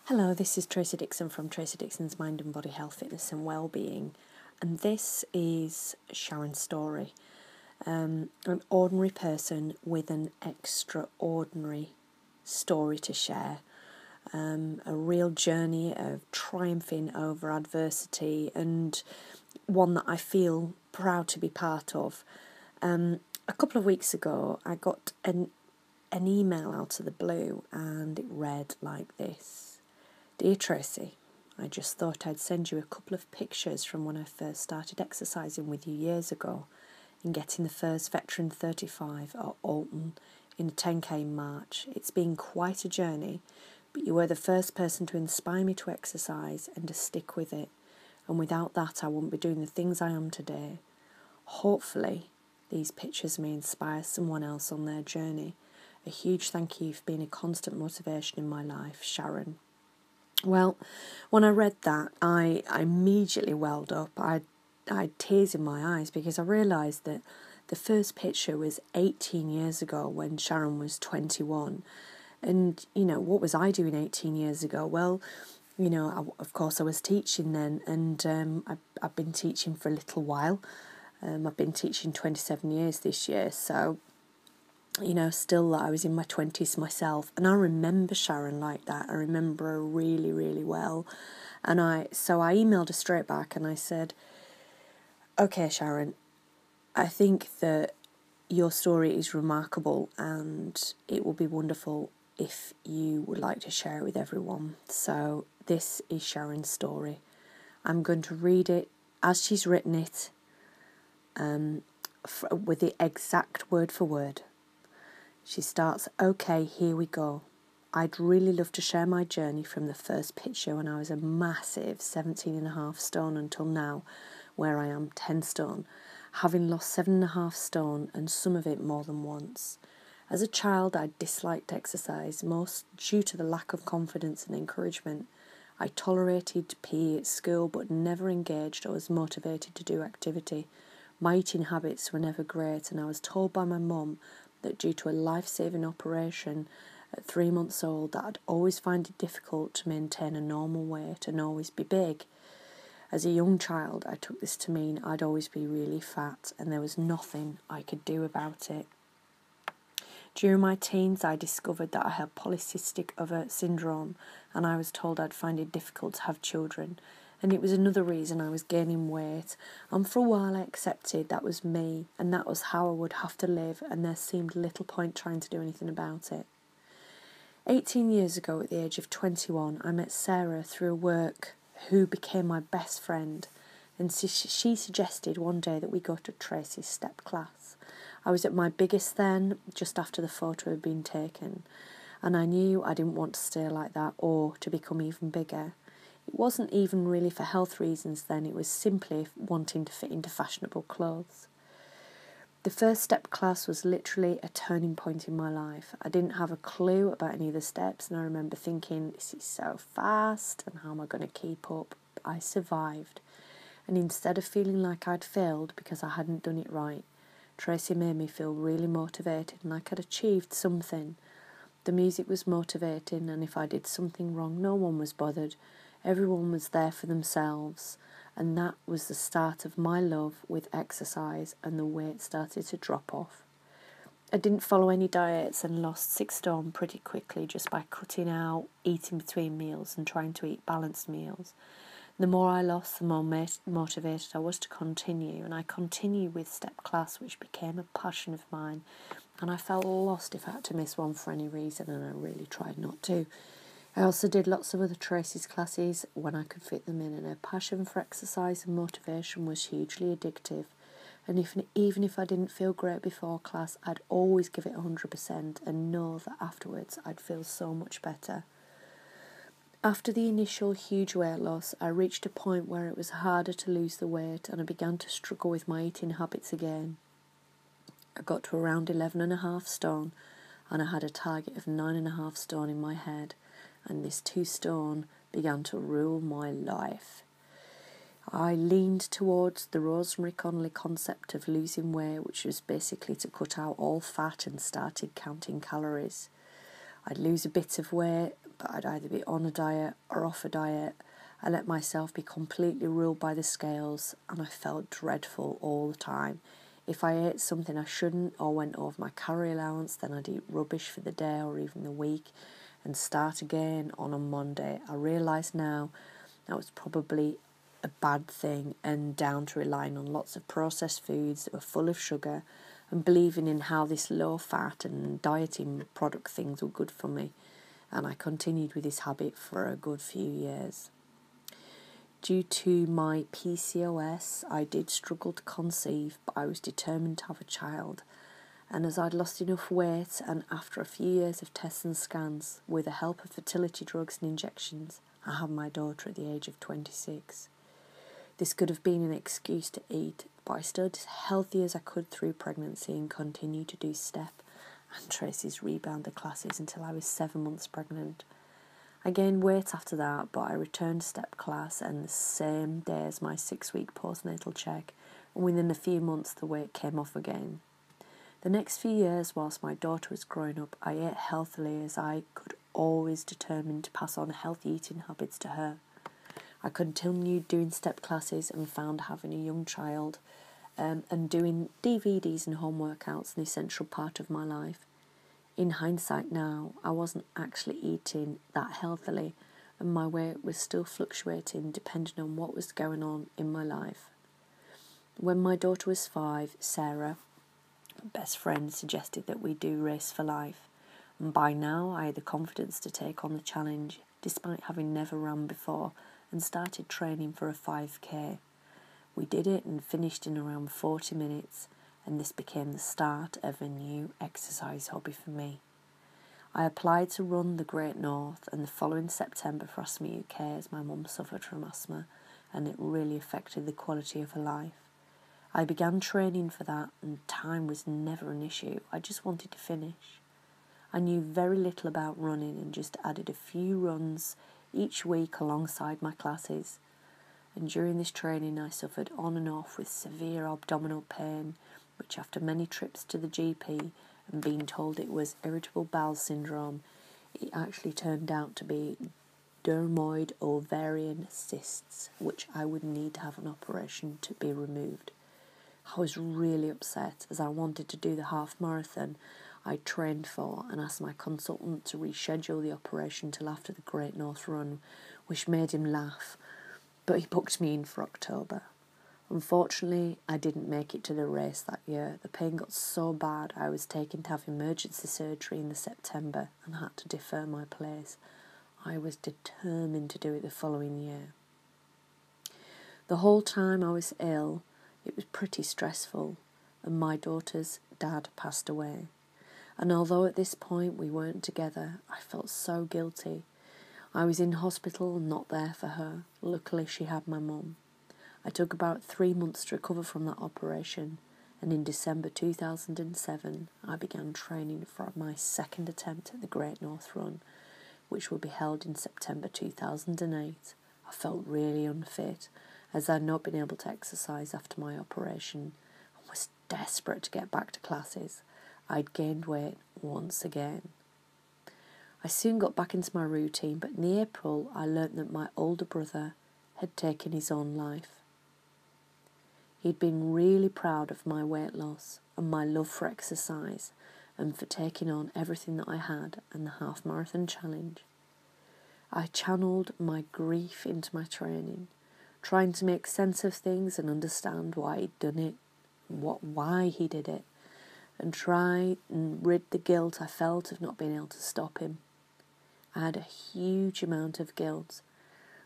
Hello, this is Tracy Dixon from Tracy Dixon's Mind and Body Health, Fitness and Wellbeing, and this is Sharon's story. An ordinary person with an extraordinary story to share. A real journey of triumphing over adversity, and one that I feel proud to be part of. A couple of weeks ago, I got an email out of the blue, and it read like this. Dear Tracy, I just thought I'd send you a couple of pictures from when I first started exercising with you years ago and getting the first Veteran 35 at Alton in a 10k in March. It's been quite a journey, but you were the first person to inspire me to exercise and to stick with it. And without that, I wouldn't be doing the things I am today. Hopefully, these pictures may inspire someone else on their journey. A huge thank you for being a constant motivation in my life, Sharon. Well, when I read that, I immediately welled up. I had tears in my eyes because I realised that the first picture was 18 years ago when Sharon was 21. And, what was I doing 18 years ago? Well, of course I was teaching then, and I've been teaching for a little while. I've been teaching 27 years this year, so still I was in my 20s myself, and I remember Sharon like that. I remember her really, really well. And so I emailed her straight back and I said, okay, Sharon, I think that your story is remarkable and it will be wonderful if you would like to share it with everyone. So this is Sharon's story. I'm going to read it as she's written it, with the exact word for word. She starts, okay, here we go. I'd really love to share my journey from the first picture when I was a massive 17.5 stone until now, where I am 10 stone, having lost 7.5 stone and some of it more than once. As a child, I disliked exercise, most due to the lack of confidence and encouragement. I tolerated PE at school but never engaged or was motivated to do activity. My eating habits were never great, and I was told by my mum that due to a life-saving operation at 3 months old that I'd always find it difficult to maintain a normal weight and always be big. As a young child, I took this to mean I'd always be really fat and there was nothing I could do about it. During my teens, I discovered that I had polycystic ovary syndrome, and I was told I'd find it difficult to have children, and it was another reason I was gaining weight. And for a while I accepted that was me and that was how I would have to live, and there seemed little point trying to do anything about it. 18 years ago, at the age of 21, I met Sarah through work, who became my best friend, and she suggested one day that we go to Tracy's step class. I was at my biggest then, just after the photo had been taken, and I knew I didn't want to stay like that or to become even bigger. It wasn't even really for health reasons then, it was simply wanting to fit into fashionable clothes. The first step class was literally a turning point in my life. I didn't have a clue about any of the steps, and I remember thinking, this is so fast, and how am I going to keep up? I survived. And instead of feeling like I'd failed because I hadn't done it right, Tracy made me feel really motivated and like I'd achieved something. The music was motivating, and if I did something wrong, no one was bothered. Everyone was there for themselves, and that was the start of my love with exercise, and the weight started to drop off. I didn't follow any diets and lost 6 stone pretty quickly just by cutting out, eating between meals and trying to eat balanced meals. The more I lost, the more motivated I was to continue, and I continued with step class, which became a passion of mine, and I felt lost if I had to miss one for any reason, and I really tried not to. I also did lots of other Tracy's classes when I could fit them in, and her passion for exercise and motivation was hugely addictive. And even if I didn't feel great before class, I'd always give it 100% and know that afterwards I'd feel so much better. After the initial huge weight loss, I reached a point where it was harder to lose the weight, and I began to struggle with my eating habits again. I got to around 11.5 stone, and I had a target of 9.5 stone in my head, and this 2 stone began to rule my life. I leaned towards the Rosemary Conley concept of losing weight, which was basically to cut out all fat, and started counting calories. I'd lose a bit of weight, but I'd either be on a diet or off a diet. I let myself be completely ruled by the scales, and I felt dreadful all the time. If I ate something I shouldn't or went over my calorie allowance, then I'd eat rubbish for the day or even the week and start again on a Monday. I realise now that was probably a bad thing and down to relying on lots of processed foods that were full of sugar and believing in how this low fat and dieting product things were good for me. And I continued with this habit for a good few years. Due to my PCOS, I did struggle to conceive, but I was determined to have a child. And as I'd lost enough weight, and after a few years of tests and scans, with the help of fertility drugs and injections, I had my daughter at the age of 26. This could have been an excuse to eat, but I stayed as healthy as I could through pregnancy and continued to do step and Tracy's rebounder classes until I was 7 months pregnant. I gained weight after that, but I returned to step class and the same day as my 6-week postnatal check, and within a few months the weight came off again. The next few years, whilst my daughter was growing up, I ate healthily as I could always determine to pass on healthy eating habits to her. I continued doing step classes and found having a young child and doing DVDs and home workouts an essential part of my life. In hindsight now, I wasn't actually eating that healthily and my weight was still fluctuating depending on what was going on in my life. When my daughter was 5, Sarah, my best friend, suggested that we do Race for Life, and by now I had the confidence to take on the challenge despite having never run before and started training for a 5k. We did it and finished in around 40 minutes, and this became the start of a new exercise hobby for me. I applied to run the Great North, and the following September for Asthma UK as my mum suffered from asthma and it really affected the quality of her life. I began training for that and time was never an issue. I just wanted to finish. I knew very little about running and just added a few runs each week alongside my classes. And during this training I suffered on and off with severe abdominal pain, which after many trips to the GP and being told it was irritable bowel syndrome, it actually turned out to be dermoid ovarian cysts, which I would need to have an operation to be removed. I was really upset as I wanted to do the half marathon I trained for and asked my consultant to reschedule the operation till after the Great North Run, which made him laugh, but he booked me in for October. Unfortunately, I didn't make it to the race that year. The pain got so bad I was taken to have emergency surgery in the September and had to defer my place. I was determined to do it the following year. The whole time I was ill, it was pretty stressful, and my daughter's dad passed away. And although at this point we weren't together, I felt so guilty. I was in hospital and not there for her. Luckily she had my mum. I took about 3 months to recover from that operation, and in December 2007 I began training for my second attempt at the Great North Run, which will be held in September 2008. I felt really unfit, as I'd not been able to exercise after my operation, and was desperate to get back to classes. I'd gained weight once again. I soon got back into my routine, but in April I learnt that my older brother had taken his own life. He'd been really proud of my weight loss and my love for exercise and for taking on everything that I had and the half marathon challenge. I channeled my grief into my training, trying to make sense of things and understand why he'd done it, why he did it, and try and rid the guilt I felt of not being able to stop him. I had a huge amount of guilt,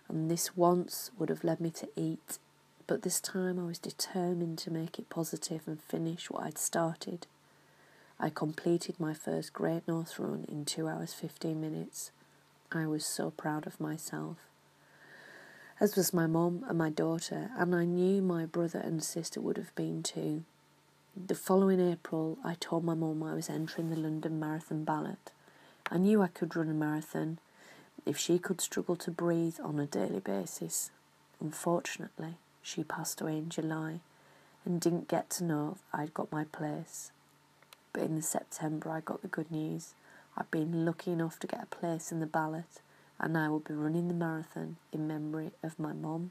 and this once would have led me to eat, but this time I was determined to make it positive and finish what I'd started. I completed my first Great North Run in 2 hours 15 minutes. I was so proud of myself, as was my mum and my daughter, and I knew my brother and sister would have been too. The following April, I told my mum I was entering the London Marathon ballot. I knew I could run a marathon if she could struggle to breathe on a daily basis. Unfortunately, she passed away in July and didn't get to know I'd got my place. But in September I got the good news. I've been lucky enough to get a place in the ballot, and I will be running the marathon in memory of my mum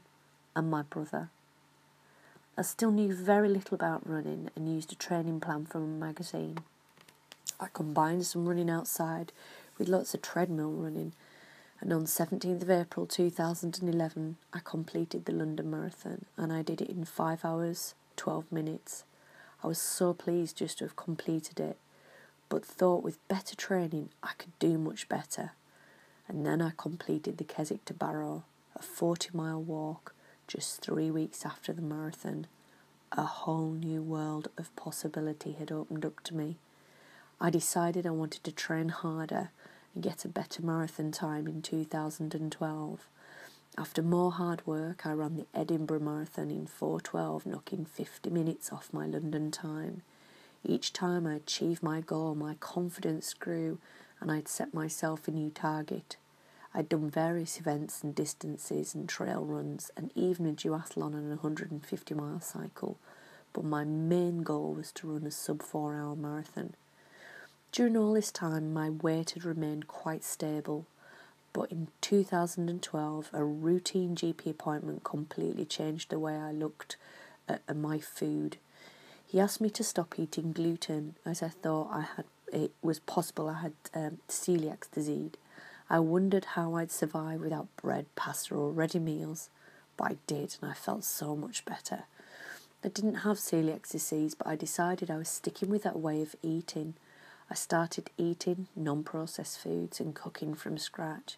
and my brother. I still knew very little about running and used a training plan from a magazine. I combined some running outside with lots of treadmill running, and on 17th of April 2011 I completed the London Marathon, and I did it in 5 hours, 12 minutes. I was so pleased just to have completed it, but thought with better training I could do much better. And then I completed the Keswick to Barrow, a 40-mile walk, just 3 weeks after the marathon. A whole new world of possibility had opened up to me. I decided I wanted to train harder and get a better marathon time in 2012. After more hard work, I ran the Edinburgh Marathon in 4:12, knocking 50 minutes off my London time. Each time I achieved my goal, my confidence grew, and I'd set myself a new target. I'd done various events and distances and trail runs, and even a duathlon and a 150-mile cycle, but my main goal was to run a sub-4 hour marathon. During all this time, my weight had remained quite stable, but in 2012, a routine GP appointment completely changed the way I looked at my food. He asked me to stop eating gluten, as I thought it was possible I had celiac disease. I wondered how I'd survive without bread, pasta or ready meals, but I did, and I felt so much better. I didn't have celiac disease, but I decided I was sticking with that way of eating. I started eating non-processed foods and cooking from scratch.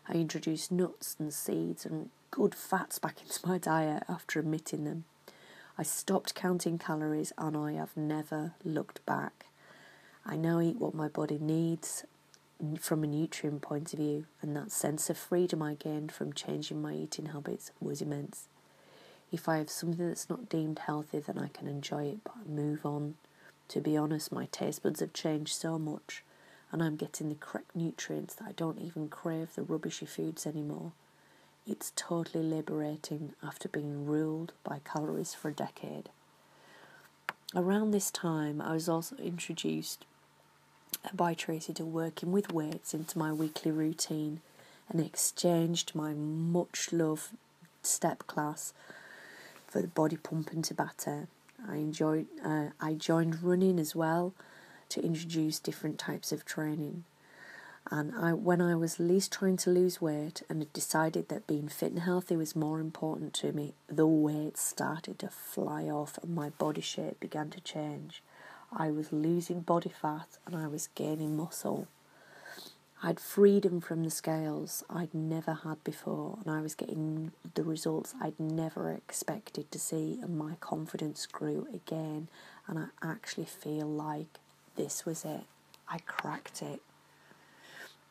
I introduced nuts and seeds and good fats back into my diet after omitting them. I stopped counting calories, and I have never looked back. I now eat what my body needs from a nutrient point of view, and that sense of freedom I gained from changing my eating habits was immense. If I have something that's not deemed healthy, then I can enjoy it, but move on. To be honest, my taste buds have changed so much, and I'm getting the correct nutrients that I don't even crave the rubbishy foods anymore. It's totally liberating after being ruled by calories for a decade. Around this time, I was also introduced by Tracy to working with weights into my weekly routine, and exchanged my much loved step class for the body pump and Tabata. I joined running as well to introduce different types of training. And when I was least trying to lose weight and had decided that being fit and healthy was more important to me, the weight started to fly off and my body shape began to change. I was losing body fat and I was gaining muscle. I'd freedom from the scales I'd never had before, and I was getting the results I'd never expected to see, and my confidence grew again, and I actually feel like this was it. I cracked it.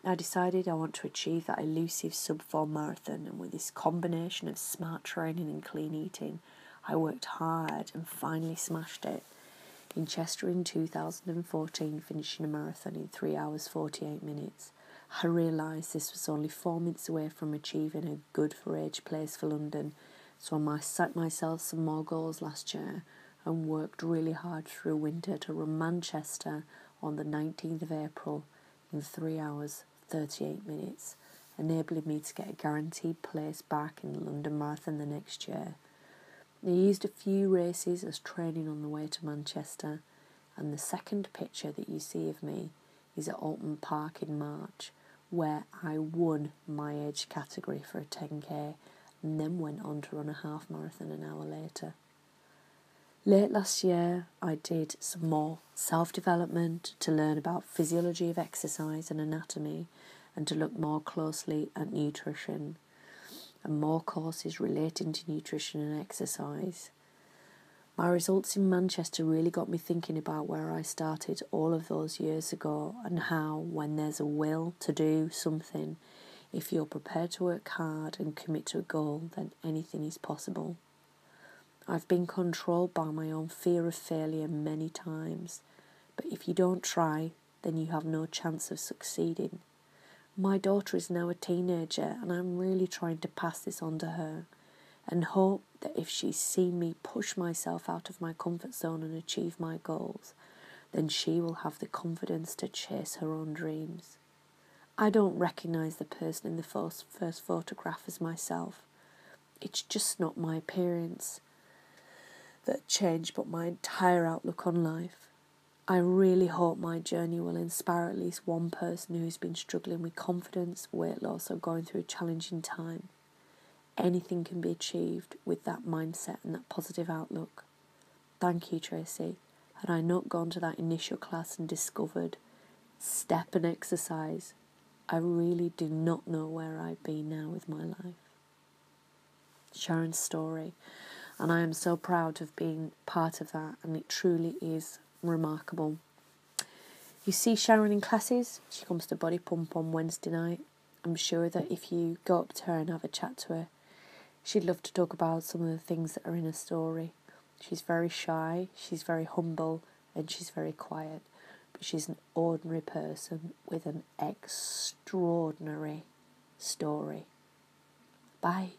I decided I want to achieve that elusive sub-4 marathon, and with this combination of smart training and clean eating, I worked hard and finally smashed it. In Chester in 2014, finishing a marathon in 3 hours 48 minutes. I realised this was only 4 minutes away from achieving a good for age place for London, so I set myself some more goals last year and worked really hard through winter to run Manchester on the 19th of April in 3 hours 38 minutes, enabling me to get a guaranteed place back in the London Marathon the next year. I used a few races as training on the way to Manchester, and the second picture that you see of me is at Alton Park in March, where I won my age category for a 10k and then went on to run a half marathon an hour later. Late last year, I did some more self-development to learn about physiology of exercise and anatomy, and to look more closely at nutrition, and more courses relating to nutrition and exercise. My results in Manchester really got me thinking about where I started all of those years ago, and how, when there's a will to do something, if you're prepared to work hard and commit to a goal, then anything is possible. I've been controlled by my own fear of failure many times, but if you don't try, then you have no chance of succeeding. My daughter is now a teenager, and I'm really trying to pass this on to her, and hope that if she's seen me push myself out of my comfort zone and achieve my goals, then she will have the confidence to chase her own dreams. I don't recognise the person in the first photograph as myself. It's just not my appearance that changed, but my entire outlook on life. I really hope my journey will inspire at least one person who's been struggling with confidence, weight loss, or going through a challenging time. Anything can be achieved with that mindset and that positive outlook. Thank you, Tracy. Had I not gone to that initial class and discovered step and exercise, I really do not know where I'd be now with my life. Sharon's story, and I am so proud of being part of that, and it truly is remarkable. You see Sharon in classes, she comes to Body Pump on Wednesday night. I'm sure that if you go up to her and have a chat to her, she'd love to talk about some of the things that are in her story. She's very shy, she's very humble, and she's very quiet. But she's an ordinary person with an extraordinary story. Bye.